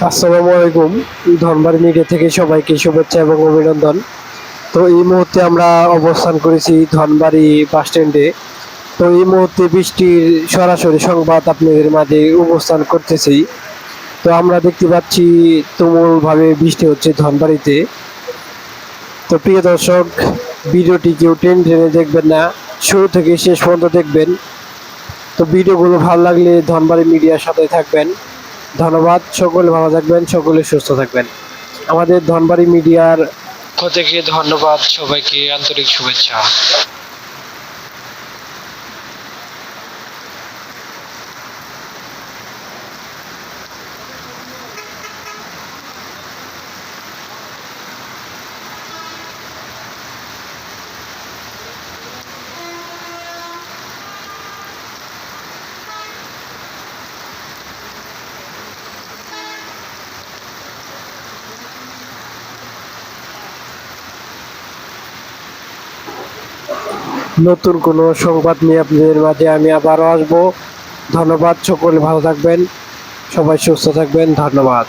আসসালামু আলাইকুম। ধনবাড়ি মিডিয়া থেকে সবাইকে শুভেচ্ছা এবং অভিনন্দন। তো এই মুহূর্তে আমরা অবস্থান করেছি ধনবাড়ি বাস স্ট্যান্ডে। তো এই মুহূর্তে বৃষ্টির সরাসরি সংবাদ আপনাদের মাঝে উপস্থান করতেছি। তো আমরা দেখতে পাচ্ছি তুমুলভাবে বৃষ্টি হচ্ছে ধনবাড়িতে। তো প্রিয় দর্শক, ভিডিওটি কেউ টেনে টেনে দেখবেন না, শুরু থেকে শেষ পর্যন্ত দেখবেন। তো ভিডিওগুলো ভালো লাগলে ধনবাড়ি মিডিয়ার সাথে থাকবেন। ধন্যবাদ। সকলে ভালো থাকবেন, সকলে সুস্থ থাকবেন। আমাদের ধনবাড়ি মিডিয়ার পক্ষ থেকে ধন্যবাদ, সবাইকে আন্তরিক শুভেচ্ছা। নতুন কোনো সংবাদ নিয়ে আপনাদের মাঝে আমি আবারও আসবো। ধন্যবাদ। সকলে ভালো থাকবেন, সবাই সুস্থ থাকবেন। ধন্যবাদ।